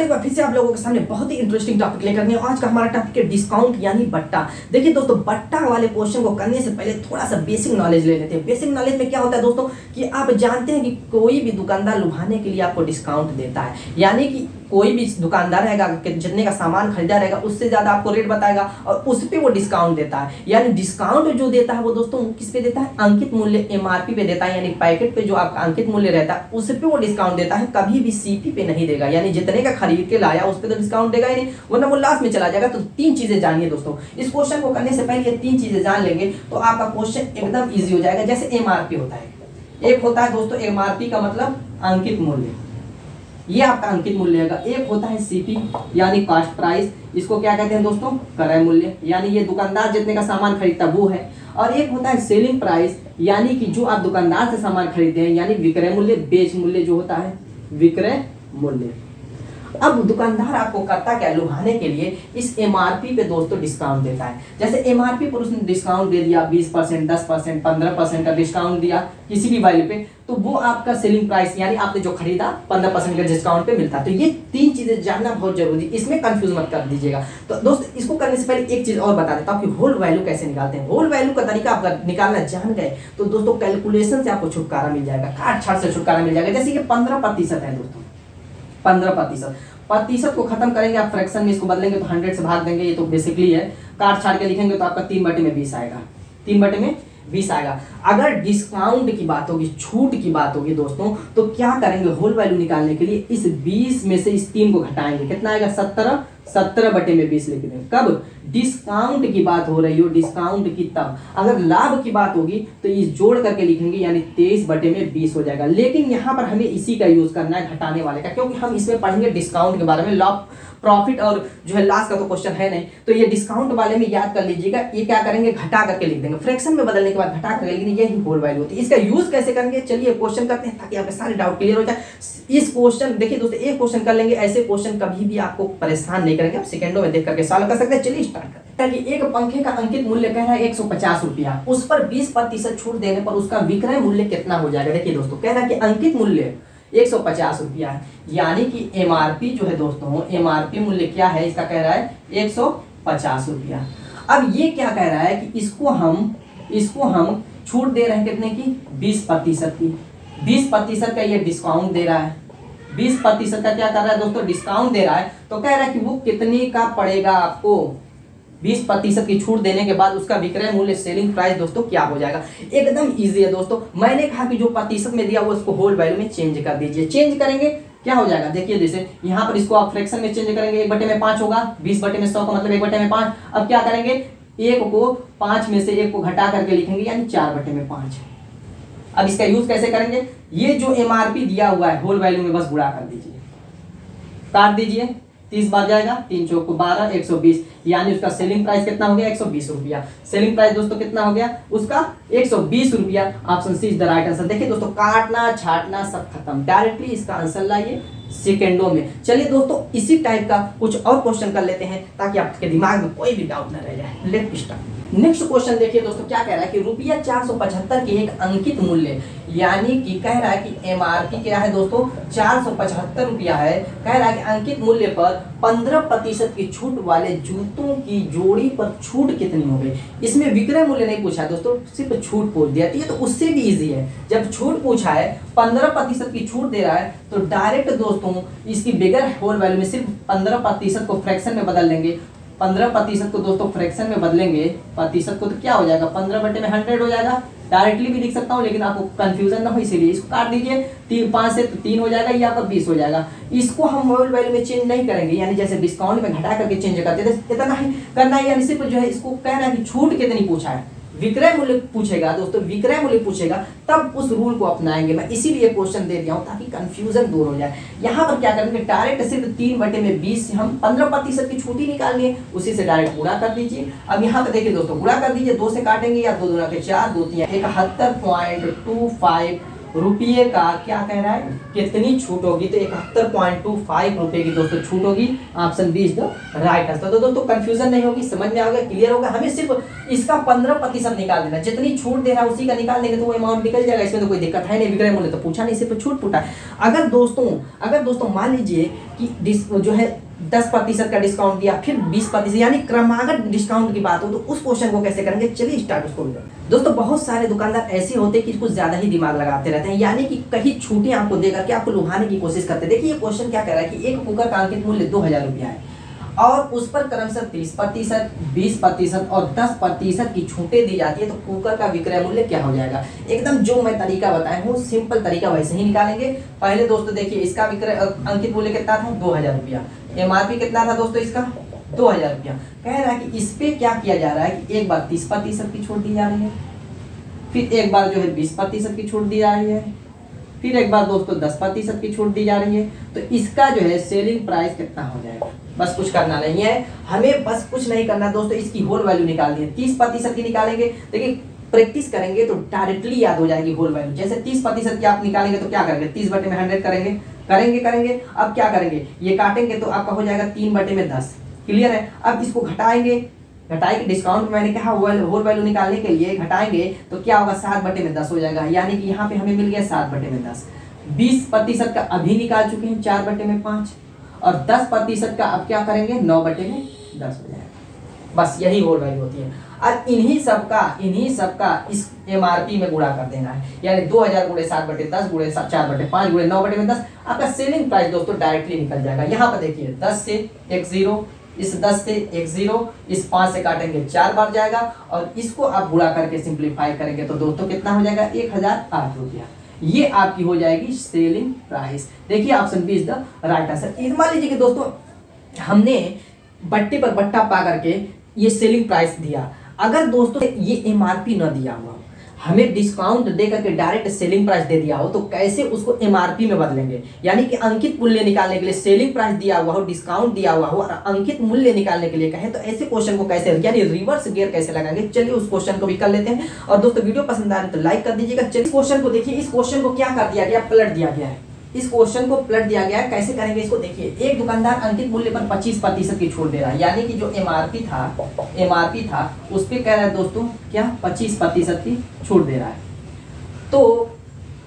दोस्तों एक बार फिर से आप लोगों के सामने बहुत ही इंटरेस्टिंग टॉपिक लेकर आए। आज का हमारा टॉपिक है डिस्काउंट यानी बट्टा। देखिए दोस्तों, बट्टा वाले क्वेश्चन को करने से पहले थोड़ा सा बेसिक नॉलेज ले लेते हैं। बेसिक नॉलेज में क्या होता है दोस्तों कि आप जानते हैं कि कोई भी दुकानदार लुभाने के लिए आपको डिस्काउंट देता है, यानी कि कोई भी दुकानदार रहेगा जितने का सामान खरीदा रहेगा उससे ज्यादा आपको रेट बताएगा और उस पे वो डिस्काउंट देता है। यानी डिस्काउंट जो देता है वो दोस्तों किस पे देता है? अंकित मूल्य एमआरपी पे देता है, यानी पैकेट पे जो आपका अंकित मूल्य रहता है उस पे वो डिस्काउंट देता है, कभी भी सीपी पे नहीं देगा। यानी जितने का खरीद के लाया उस पे तो डिस्काउंट देगा ही नहीं, वरना वो लास्ट में चला जाएगा। तो तीन चीजें जानिए दोस्तों, इस क्वेश्चन को करने से पहले ये तीन चीजें जान लेंगे तो आपका क्वेश्चन एकदम ईजी हो जाएगा। जैसे एमआरपी होता है, एक होता है दोस्तों एमआरपी का मतलब अंकित मूल्य, ये आपका अंकित मूल्य है। एक होता है सीपी यानी कॉस्ट प्राइस, इसको क्या कहते हैं दोस्तों? क्रय मूल्य, यानी ये दुकानदार जितने का सामान खरीदता वो है। और एक होता है सेलिंग प्राइस, यानी कि जो आप दुकानदार से सामान खरीदते हैं, यानी विक्रय मूल्य, बेच मूल्य जो होता है विक्रय मूल्य। अब दुकानदार आपको करता क्या? लुभाने के लिए इस एमआरपी पे दोस्तों डिस्काउंट देता है। जैसे एमआरपी पर उसने डिस्काउंट दे दिया 20%, 10%, 15% का डिस्काउंट दिया किसी भी वैल्यू पे, तो वो आपका सेलिंग प्राइस यानी आपने जो खरीदा 15% के डिस्काउंट पे मिलता है। तो ये तीन चीजें जानना बहुत जरूरी है, इसमें कंफ्यूज मत कर दीजिएगा। तो दोस्त इसको करने से पहले एक चीज और बता देता हूँ कि होल वैल्यू कैसे निकालते हैं। होल वैल्यू का तरीका आप निकालना जान गए तो दोस्तों कैलकुलेशन से आपको छुटकारा मिल जाएगा, काट छाट से छुटकारा मिल जाएगा। जैसे ये 15% है दोस्तों, 15% प्रतिशत को खत्म करेंगे आप फ्रैक्शन में, इसको बदलेंगे तो 100 से भाग देंगे, ये तो बेसिकली है। काट छाट के लिखेंगे तो आपका 3/20 आएगा, 3/20 आएगा। अगर डिस्काउंट की बात होगी, छूट की बात होगी दोस्तों, तो क्या करेंगे? होल वैल्यू निकालने के लिए इस 20 में से इस 3 को घटाएंगे, कितना आएगा? 17/20 लिख देंगे। कब डिस्काउंट की बात हो रही हो, डिस्काउंट की तब। अगर लाभ की बात होगी तो इस जोड़ करके लिखेंगे, यानी 23/20 हो जाएगा। लेकिन यहाँ पर हमें इसी का यूज करना है, घटाने वाले का, क्योंकि हम इसमें पढ़ेंगे डिस्काउंट के बारे में। लॉस प्रॉफिट और जो है लॉस का तो क्वेश्चन है नहीं, तो ये डिस्काउंट वाले में याद कर लीजिएगा। ये क्या करेंगे? घटा करके लिख देंगे, फ्रैक्शन में बदलने के बाद घटा करके लिख देंगे, यही होल वैल्यू होती है। इसका यूज कैसे करेंगे चलिए क्वेश्चन करते हैं ताकि आपके सारे डाउट क्लियर हो जाए। इस क्वेश्चन देखिए दोस्तों, एक क्वेश्चन कर लेंगे, ऐसे क्वेश्चन कभी भी आपको परेशान नहीं करेंगे, आप सेकंडों में देख करके सॉल्व कर सकते हैं। चलिए स्टार्ट करते हैं। एक पंखे का अंकित मूल्य कह रहा है 150 रुपया, उस पर 20% छूट देने पर उसका विक्रय मूल्य कितना हो जाएगा? देखिए दोस्तों, कह रहा है कि अंकित मूल्य 150 रुपया है, यानी कि एमआरपी जो है दोस्तों, एमआरपी मूल्य क्या है इसका? कह रहा है 150 रुपया। अब ये क्या कह रहा है कि इसको हम छूट दे रहे हैं कितने की? 20% की। 20% का ये डिस्काउंट दे रहा है, 20% का क्या कर रहा है दोस्तों? डिस्काउंट दे रहा है। तो कह रहा है कि वो कितने का पड़ेगा आपको? 20% की छूट देने के बाद उसका विक्रय मूल्य, सेलिंग प्राइस दोस्तों क्या हो जाएगा? एकदम इजी है दोस्तों। मैंने कहा कि जो प्रतिशत में दिया वो उसको होल वैल्यू में चेंज कर दीजिए। चेंज करेंगे क्या हो जाएगा? देखिए जैसे यहाँ पर इसको आप फ्रैक्शन में चेंज करेंगे, 1/5 होगा, 20/100 का मतलब 1/5। अब क्या करेंगे? 1 को 5 में से 1 को घटा करके लिखेंगे, यानी 4/5। अब इसका यूज कैसे करेंगे? ये जो एमआरपी दिया हुआ है होल वैल्यू में बस गुणा कर दीजिए, काट दीजिए, 30 बार जाएगा, 3 चौक 12, 120, यानी उसका सेलिंग प्राइस कितना हो गया? 120 रुपया। सेलिंग प्राइस दोस्तों कितना हो गया उसका? 120 रुपया। Option C is the right answer. देखिए दोस्तों, काटना छाटना सब खत्म, डायरेक्टली इसका आंसर लाइए सेकेंडों में। चलिए दोस्तों, इसी टाइप का कुछ और क्वेश्चन कर लेते हैं ताकि आपके दिमाग में कोई भी डाउट न रह जाए। Let's start. नेक्स्ट क्वेश्चन देखिए दोस्तों, क्या कह रहा है कि रुपया 475 के एक अंकित मूल्य, यानी कि कह रहा है कि एमआरपी क्या है दोस्तों? 475 रुपया है। कह रहा है कि अंकित मूल्य पर 15% की छूट वाले जूतों की जोड़ी पर छूट कितनी हो गई? इसमें विक्रय मूल्य नहीं पूछा दोस्तों, सिर्फ छूट पूछ दिया। ये तो उससे भी इजी है, जब छूट पूछा है 15% की छूट दे रहा है तो डायरेक्ट दोस्तों इसकी बिगर होल वैल्यू में सिर्फ 15% को फ्रैक्शन में बदल देंगे। 15% को दोस्तों फ्रैक्शन में बदलेंगे, प्रतिशत को, तो क्या हो जाएगा? 15/100 हो जाएगा। डायरेक्टली भी लिख सकता हूँ, लेकिन आपको कंफ्यूजन ना हो इसीलिए इसको काट दीजिए। 5 से 3 हो जाएगा, ये आपका 20 हो जाएगा। इसको हम होल वैल्यू में चेंज नहीं करेंगे, यानी जैसे डिस्काउंट में घटा करके चेंज करते थे इतना ही करना है। यानी सिर्फ जो है इसको कह रहा है कि छूट कितनी पूछा है, विक्रय मूल्य पूछेगा दोस्तों, विक्रय मूल्य पूछेगा तब उस रूल को अपनाएंगे। मैं इसीलिए क्वेश्चन दे दिया हूं ताकि कंफ्यूजन दूर हो जाए। यहाँ पर क्या करेंगे? डायरेक्ट सिर्फ 3/20 से हम 15% की छूट ही निकालनी है, उसी से डायरेक्ट गुणा कर दीजिए। अब यहाँ पे देखिए दोस्तों, गुणा कर दीजिए, 2 से काटेंगे या 2 दूना के 4, 2 3 71.25 रुपये का क्या कह रहा है, कितनी छूट होगी, तो 71.25 रुपये की दोस्तों छूट होगी। Option B is the right answer. तो दोस्तों कंफ्यूजन नहीं होगी, समझ में आ गया, क्लियर होगा। हमें सिर्फ इसका 15% निकाल देना, जितनी छूट दे रहा है उसी का निकाल देंगे तो वो अमाउंट निकल जाएगा, इसमें तो कोई दिक्कत है नहीं। विक्रय मूल्य तो पूछा नहीं, सिर्फ छूट पूछा। अगर दोस्तों मान लीजिए कि जो है 10% का डिस्काउंट दिया, फिर 20%, यानी क्रमागत डिस्काउंट की बात हो, तो उस क्वेश्चन को कैसे करेंगे, चलिए स्टार्ट उसको। दोस्तों बहुत सारे दुकानदार ऐसे होते हैं कि कुछ ज्यादा ही दिमाग लगाते रहते हैं, यानी कि कहीं छूटें आपको देकर के आपको लुभाने की कोशिश करते हैं। देखिए ये क्वेश्चन क्या कह रहा है कि एक कुकर का अंकित मूल्य 2000 रुपया है और उस पर क्रमशः 30%, 20% और 10% की छूटें दी जाती है, तो कुकर का विक्रय मूल्य क्या हो जाएगा। एकदम जो मैं तरीका बताया हूँ, सिंपल तरीका, वैसे ही निकालेंगे। पहले दोस्तों देखिए इसका विक्रय अंकित मूल्य कितना था, 2000 रुपया। एमआरपी कितना था दोस्तों इसका, 2000 रुपया। कह रहा है कि इस पे क्या किया जा रहा है कि एक बार 30% की छूट दी जा रही है, फिर एक बार जो है 20% की छूट दी जा रही है, फिर एक बार दोस्तों 10% की छूट दी जा रही है। तो इसका जो है सेलिंग प्राइस कितना हो जाएगा, बस कुछ करना नहीं है हमें, बस कुछ नहीं करना दोस्तों, इसकी होल वैल्यू निकालनी है। 30% की निकालेंगे, देखिए प्रैक्टिस करेंगे तो डायरेक्टली याद हो जाएगी होल वैल्यू। जैसे 30% की आप निकालेंगे तो क्या करेंगे, 30/100 करेंगे। अब क्या करेंगे, ये काटेंगे तो आपका हो जाएगा 3/10। क्लियर है। अब इसको घटाएंगे के डिस्काउंट मैंने कहा होल वैल्यू निकालने के लिए घटाएंगे तो क्या होगा, 7/10 हो जाएगा, यानी कि यहाँ पे हमें मिल गया 7/10। 20% का अभी निकाल चुके हैं 4/5 और 10% का अब क्या करेंगे, 9/10 हो जाएगा। बस यही होल वैल्यू होती है। और इन्हीं सबका इस एमआरपी में गुणा कर देना है, यानी 2000 गुणे 7/10 गुणे 4/5 गुणे 9/10, आपका सेलिंग प्राइस दोस्तों डायरेक्टली निकल जाएगा। यहाँ पर देखिए 10 से एक 0, इस 10 से एक 0, इस 5 से काटेंगे 4 बार जाएगा और इसको आप गुणा करके सिंप्लीफाई करेंगे तो दोस्तों कितना हो जाएगा, 1008 रुपया। ये आपकी हो जाएगी सेलिंग प्राइस। देखिए option B is the right answer. मान लीजिए कि दोस्तों हमने बट्टे पर बट्टा पा करके ये सेलिंग प्राइस दिया, अगर दोस्तों ये एमआरपी न दिया हुआ, हमें डिस्काउंट दे करके डायरेक्ट सेलिंग प्राइस दे दिया हो, तो कैसे उसको एमआरपी में बदलेंगे। यानी कि अंकित मूल्य निकालने के लिए सेलिंग प्राइस दिया हुआ हो, डिस्काउंट दिया हुआ हो और अंकित मूल्य निकालने के लिए कहें, तो ऐसे क्वेश्चन को कैसे, यानी रिवर्स गियर कैसे लगाएंगे, चलिए उस क्वेश्चन को भी कर लेते हैं। और दोस्तों वीडियो पसंद आ रहा है तो लाइक कर दीजिएगा। चलिए इस क्वेश्चन को देखिए, इस क्वेश्चन को क्या कर दिया गया, पलट दिया गया है। इस क्वेश्चन को पलट दिया गया है, कैसे करेंगे इसको देखिए। एक दुकानदार अंकित मूल्य पर 25% की छूट दे रहा है, यानी कि जो एमआरपी था उस पे कह रहा है दोस्तों क्या, 25% की छूट दे रहा है। तो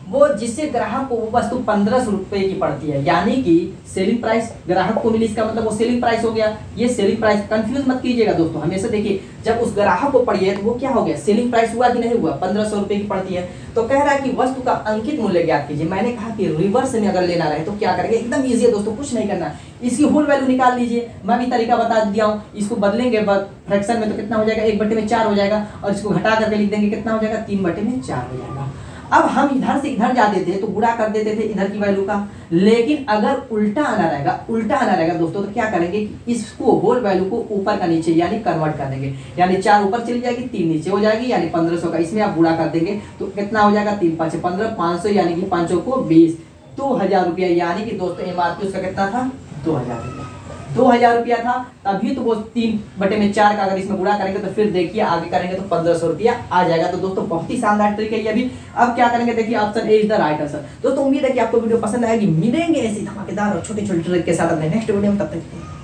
वो जिससे ग्राहक को वो वस्तु 1500 रुपए की पड़ती है, यानी कि सेलिंग प्राइस ग्राहक को मिली, इसका मतलब वो सेलिंग प्राइस हो गया। ये सेलिंग प्राइस, कंफ्यूज मत कीजिएगा दोस्तों, हमेशा देखिए जब उस ग्राहक को पड़ी है तो वो क्या हो गया, सेलिंग प्राइस हुआ कि नहीं हुआ, 1500 रुपए की पड़ती है। तो कह रहा है कि वस्तु का अंकित मूल्य ज्ञात कीजिए। मैंने कहा कि रिवर्स में अगर लेना रहे तो क्या करेंगे, एकदम ईजी है दोस्तों, कुछ नहीं करना, इसकी होल वैल्यू निकाल लीजिए। मैं भी तरीका बता दिया हूँ, इसको बदलेंगे फ्रैक्शन में तो कितना हो जाएगा, 1/4 हो जाएगा और इसको घटा करके लिख देंगे, कितना हो जाएगा, 3/4 हो जाएगा। अब हम इधर से इधर जाते थे तो गुणा कर देते थे इधर की वैल्यू का, लेकिन अगर उल्टा आना रहेगा दोस्तों, तो क्या करेंगे कि इसको होल वैल्यू को ऊपर का नीचे यानी कन्वर्ट कर देंगे, यानी 4 ऊपर चली जाएगी 3 नीचे हो जाएगी, यानी 1500 का इसमें आप गुणा कर देंगे तो कितना हो जाएगा, 3 5 15, 500 यानी कि 5 को 20, 2000 रुपया। यानी कि दोस्तों एमआरपी उसका कितना था, 2000 रुपया। 2000 रुपया था, तभी तो वो 3/4 का अगर इसमें गुणा करेंगे तो फिर देखिए आगे करेंगे तो 1500 रुपया आ जाएगा। तो दोस्तों बहुत ही शानदार ट्रिक है ये भी। अब क्या करेंगे देखिए, option A is the right answer. दोस्तों उम्मीद है कि आपको वीडियो पसंद आएगी, मिलेंगे ऐसी धमाकेदार और छोटे छोटे ट्रिक के साथ अपने नेक्स्ट वीडियो में, तब तक